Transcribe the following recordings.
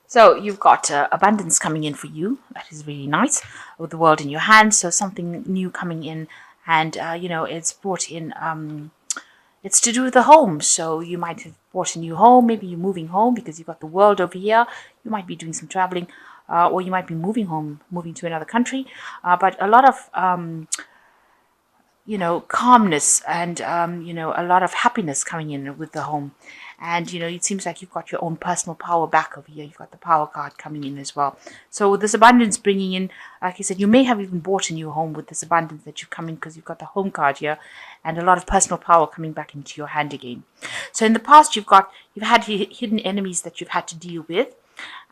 So you've got abundance coming in for you. That is really nice. With the world in your hand, so something new coming in, and it's brought in. It's to do with the home. So you might have bought a new home. Maybe you're moving home because you've got the world over here. You might be doing some traveling, or you might be moving home, moving to another country. But a lot of calmness and, a lot of happiness coming in with the home. And, it seems like you've got your own personal power back over here. You've got the power card coming in as well. So with this abundance bringing in, like I said, you may have even bought a new home with this abundance that you've come in because you've got the home card here and a lot of personal power coming back into your hand again. So in the past, you've had hidden enemies that you've had to deal with.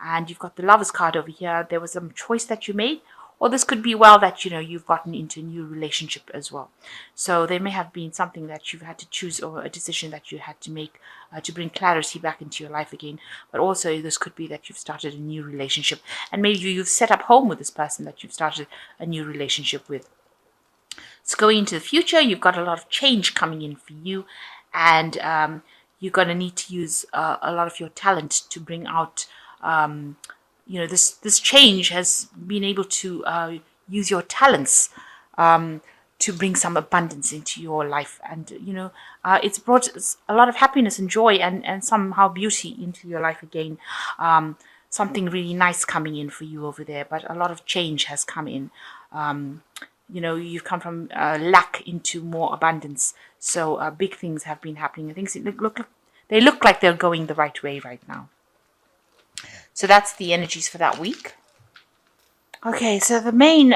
And you've got the Lovers card over here. There was some choice that you made. Or this could be that, you've gotten into a new relationship as well. So there may have been something that you've had to choose or a decision that you had to make to bring clarity back into your life again. But also this could be that you've started a new relationship. And maybe you've set up home with this person that you've started a new relationship with. So going into the future, you've got a lot of change coming in for you. And you're going to need to use a lot of your talent to bring out this change has been able to use your talents to bring some abundance into your life. And, it's brought a lot of happiness and joy and somehow beauty into your life again. Something really nice coming in for you over there, but a lot of change has come in. You've come from lack into more abundance. So big things have been happening. Things they look like they're going the right way right now. So that's the energies for that week. Okay, so the main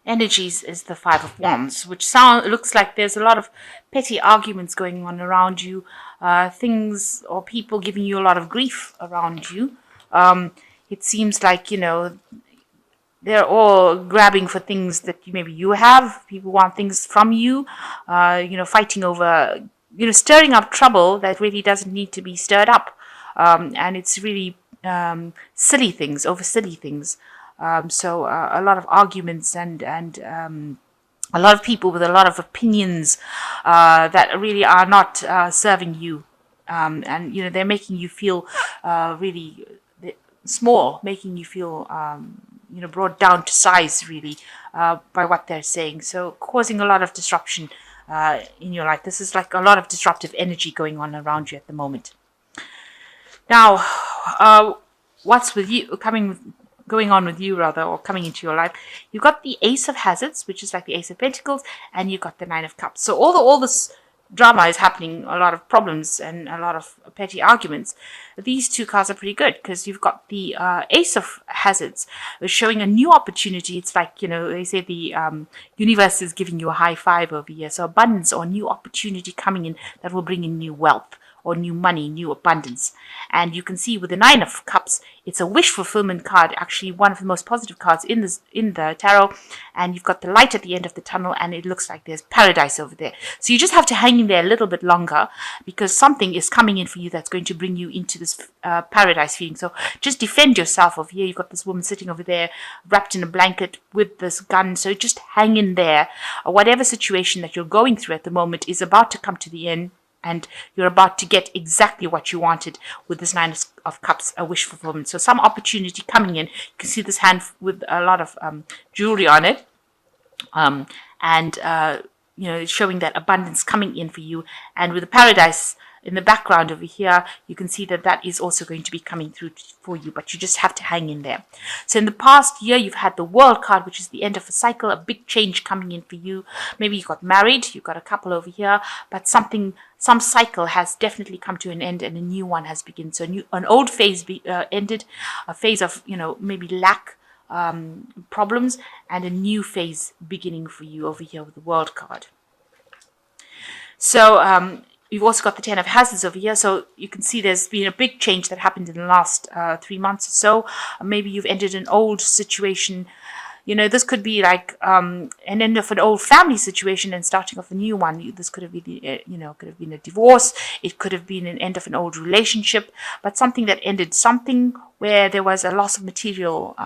energies is the Five of Wands, which looks like there's a lot of petty arguments going on around you, things or people giving you a lot of grief around you. It seems like, they're all grabbing for things that maybe you have. People want things from you, fighting over, stirring up trouble that really doesn't need to be stirred up. And it's really silly things. So a lot of arguments and a lot of people with a lot of opinions that really are not serving you. And, they're making you feel really small, making you feel, brought down to size, really, by what they're saying. So causing a lot of disruption in your life. This is like a lot of disruptive energy going on around you at the moment. Now, what's with you going on with you rather, or coming into your life? You've got the Ace of Hazards, which is like the Ace of Pentacles, and you've got the Nine of Cups. So all this drama is happening, a lot of problems and a lot of petty arguments. These two cards are pretty good because you've got the Ace of Hazards showing a new opportunity. It's like, they say the universe is giving you a high five over here. So abundance or new opportunity coming in that will bring in new wealth or new money, new abundance. And you can see with the Nine of Cups, it's a wish fulfillment card, actually one of the most positive cards in the tarot. And you've got the light at the end of the tunnel, and it looks like there's paradise over there. So you just have to hang in there a little bit longer because something is coming in for you that's going to bring you into this paradise feeling. So just defend yourself over here. You've got this woman sitting over there wrapped in a blanket with this gun. So just hang in there. Whatever situation that you're going through at the moment is about to come to the end. And you're about to get exactly what you wanted with this Nine of Cups, a wish fulfillment. So some opportunity coming in. You can see this hand with a lot of jewelry on it. Showing that abundance coming in for you. And with the paradise in the background over here, you can see that is also going to be coming through for you, but you just have to hang in there. So in the past year, you've had the World card, which is the end of a cycle, a big change coming in for you. Maybe you got married, you've got a couple over here, but some cycle has definitely come to an end and a new one has begun. So an old phase ended, a phase of, maybe lack, problems, and a new phase beginning for you over here with the World card. So, you've also got the Ten of Hazards over here, so you can see there's been a big change that happened in the last 3 months or so. Maybe you've ended an old situation. This could be like an end of an old family situation and starting off a new one. This could have been, could have been a divorce. It could have been an end of an old relationship, but something that ended, something where there was a loss of material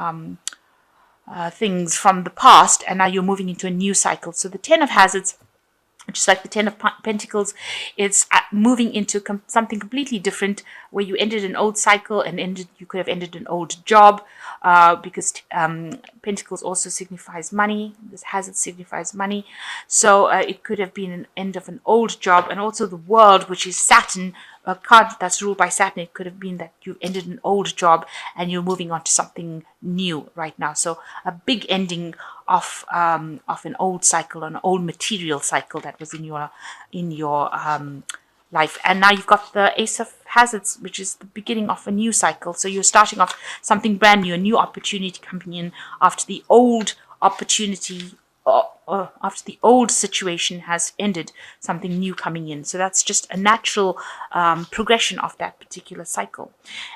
things from the past, and now you're moving into a new cycle. So the Ten of Hazards just like the Ten of Pentacles, it's moving into something completely different, where you ended an old cycle and you could have ended an old job, because Pentacles also signifies money. This Hazard signifies money. So it could have been an end of an old job, and also the World, which is Saturn, a card that's ruled by Saturn. It could have been that you've ended an old job and you're moving on to something new right now. So a big ending of an old cycle, an old material cycle that was in your life. And now you've got the Ace of Hazards, which is the beginning of a new cycle. So you're starting off something brand new, a new opportunity coming in after the old opportunity, after the old situation has ended, something new coming in. So that's just a natural progression of that particular cycle.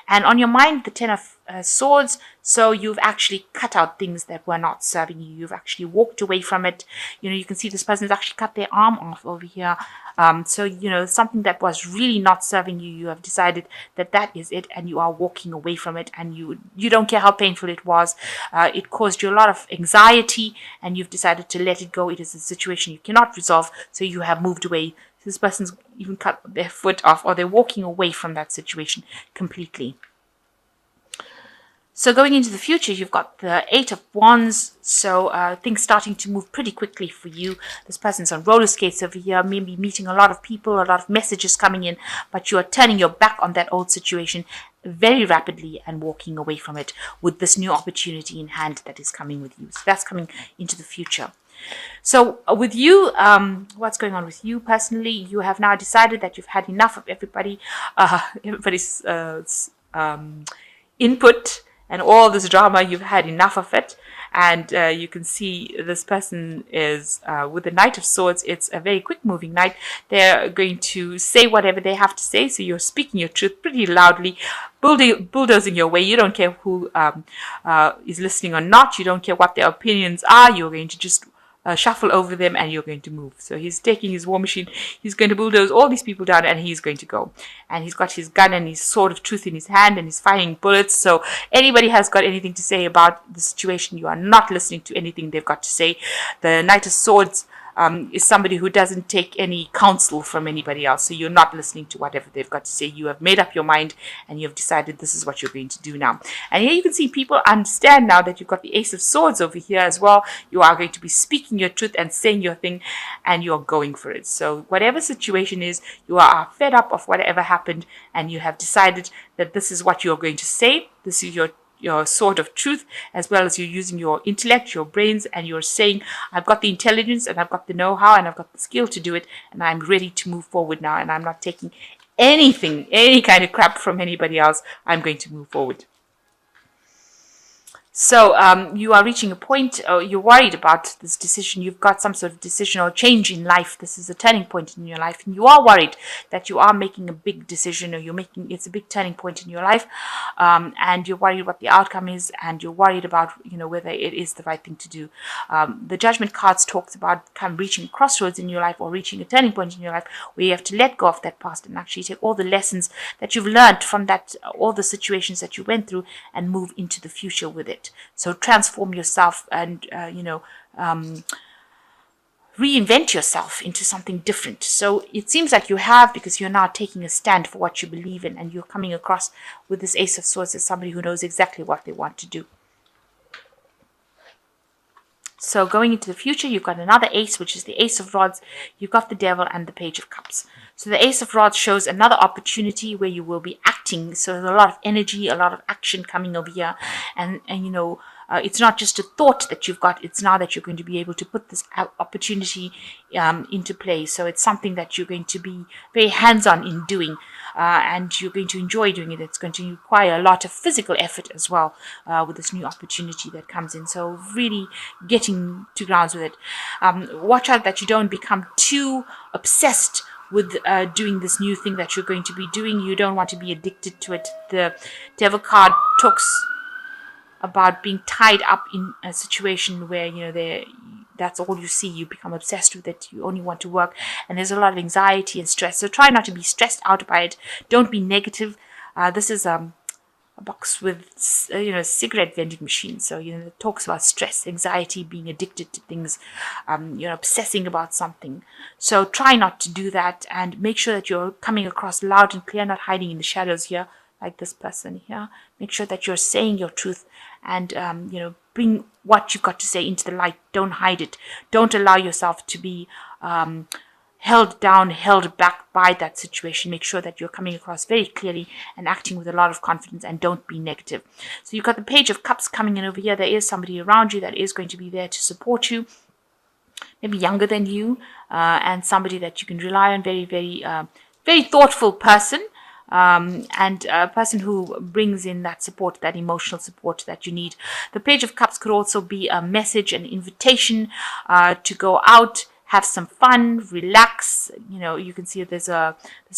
And on your mind, the Ten of Swords. So you've actually cut out things that were not serving you. You've actually walked away from it. You can see this person's actually cut their arm off over here. So, something that was really not serving you, you have decided that is it, and you are walking away from it, and you don't care how painful it was. It caused you a lot of anxiety, and you've decided to let it go. It is a situation you cannot resolve, so you have moved away. This person's even cut their foot off, or they're walking away from that situation completely. So going into the future, you've got the Eight of Wands. So things starting to move pretty quickly for you. This person's on roller skates over here, maybe meeting a lot of people, a lot of messages coming in, but you are turning your back on that old situation very rapidly and walking away from it with this new opportunity in hand that is coming with you. So that's coming into the future. So with you, what's going on with you personally? You have now decided that you've had enough of everybody's input and all this drama. You've had enough of it. And you can see this person is with the Knight of Swords. It's a very quick moving knight. They're going to say whatever they have to say. So you're speaking your truth pretty loudly, bulldozing your way. You don't care who is listening or not. You don't care what their opinions are. You're going to just shuffle over them, and you're going to move. So he's taking his war machine. He's going to bulldoze all these people down, and he's going to go. And he's got his gun and his sword of truth in his hand, and he's firing bullets. So anybody has got anything to say about the situation, you are not listening to anything they've got to say. The Knight of Swords is somebody who doesn't take any counsel from anybody else. So you're not listening to whatever they've got to say. You have made up your mind, and you have decided this is what you're going to do now. And here you can see people understand now that you've got the Ace of Swords over here as well. You are going to be speaking your truth and saying your thing, and you're going for it. So whatever situation is, you are fed up of whatever happened, and you have decided that this is what you're going to say. This is your sword of truth, as well as you're using your intellect, your brains, and you're saying, I've got the intelligence, and I've got the know-how, and I've got the skill to do it, and I'm ready to move forward now, and I'm not taking anything, any kind of crap from anybody else. I'm going to move forward. So you are reaching a point, you're worried about this decision. You've got some sort of decision or change in life. This is a turning point in your life, and you are worried that you are making a big decision, or it's a big turning point in your life, and you're worried what the outcome is, and you're worried about whether it is the right thing to do. The Judgment cards talks about reaching a crossroads in your life, or reaching a turning point in your life, where you have to let go of that past and actually take all the lessons that you've learned from that, all the situations that you went through, and move into the future with it. So transform yourself and, reinvent yourself into something different. So it seems like you have, because you're now taking a stand for what you believe in, and you're coming across with this Ace of Swords as somebody who knows exactly what they want to do. So going into the future, you've got another ace, which is the Ace of Rods. You've got the Devil and the Page of Cups. So the Ace of Rods shows another opportunity where you will be acting. So there's a lot of energy, a lot of action coming over here. And it's not just a thought that you've got. It's now that you're going to be able to put this opportunity into play. So it's something that you're going to be very hands-on in doing. And you're going to enjoy doing it. It's going to require a lot of physical effort as well with this new opportunity that comes in. So really getting to grounds with it. Watch out that you don't become too obsessed with doing this new thing that you're going to be doing. You don't want to be addicted to it. The Devil card talks about being tied up in a situation where that's all you see. You become obsessed with it. You only want to work, and there's a lot of anxiety and stress. So try not to be stressed out by it. Don't be negative. This is a box with cigarette vending machine. So it talks about stress, anxiety, being addicted to things, obsessing about something. So try not to do that, and make sure that you're coming across loud and clear, not hiding in the shadows here like this person here. Make sure that you're saying your truth, and bring what you've got to say into the light. Don't hide it. Don't allow yourself to be held down, held back by that situation. Make sure that you're coming across very clearly and acting with a lot of confidence, and don't be negative. So you've got the Page of Cups coming in over here. There is somebody around you that is going to be there to support you, maybe younger than you, and somebody that you can rely on. Very, very, very thoughtful person. And a person who brings in that support, that emotional support that you need. The Page of Cups could also be a message, an invitation to go out, have some fun, relax. You can see this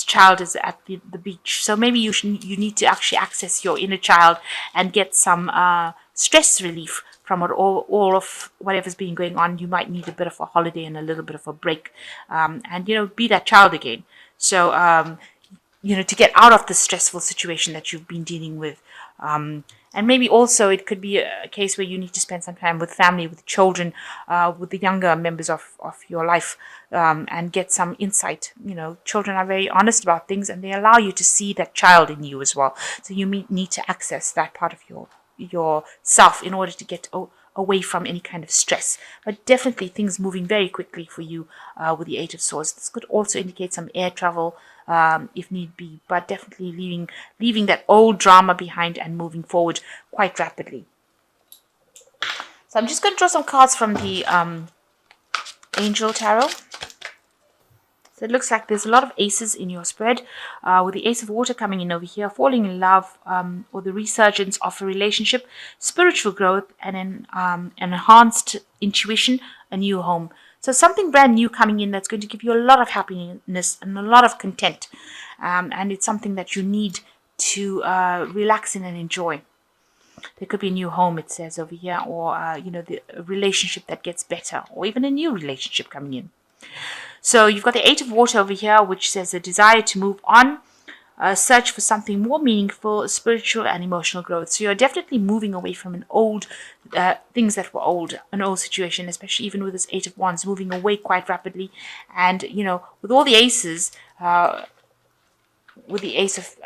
child is at the beach. So maybe you need to actually access your inner child and get some stress relief from all of whatever's been going on. You might need a bit of a holiday and a little bit of a break, and be that child again. So to get out of the stressful situation that you've been dealing with. And maybe also it could be a case where you need to spend some time with family, with children, with the younger members of your life, and get some insight. Children are very honest about things, and they allow you to see that child in you as well. So you need to access that part of yourself in order to get away from any kind of stress. But definitely things moving very quickly for you with the Eight of Swords. This could also indicate some air travel, if need be, but definitely leaving that old drama behind and moving forward quite rapidly. So I'm just going to draw some cards from the Angel Tarot. So it looks like there's a lot of aces in your spread, with the Ace of Water coming in over here, falling in love, or the resurgence of a relationship, spiritual growth, and an enhanced intuition, a new home. So something brand new coming in that's going to give you a lot of happiness and a lot of content. And it's something that you need to relax in and enjoy. There could be a new home, it says over here, or the relationship that gets better, or even a new relationship coming in. So you've got the Eight of Water over here, which says a desire to move on, search for something more meaningful, spiritual and emotional growth. So you're definitely moving away from an old things that were old, an old situation, especially even with this Eight of Wands, moving away quite rapidly. And with all the aces, with the Ace of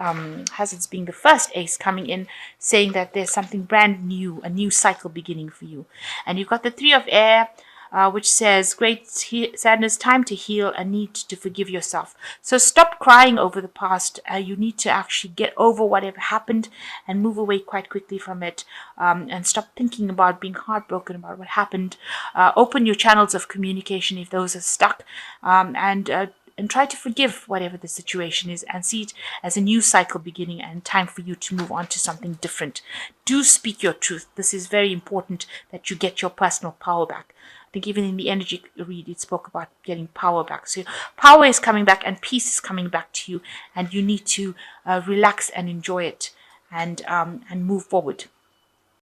Hazards being the first ace coming in, saying that there's something brand new, a new cycle beginning for you. And you've got the Three of Air, which says great sadness, time to heal, a need to forgive yourself. So stop crying over the past. You need to actually get over whatever happened and move away quite quickly from it, and stop thinking about being heartbroken about what happened. Open your channels of communication if those are stuck, and try to forgive whatever the situation is, and see it as a new cycle beginning and time for you to move on to something different. Do speak your truth. This is very important, that you get your personal power back. I think even in the energy read, it spoke about getting power back. So power is coming back and peace is coming back to you, and you need to relax and enjoy it, and move forward.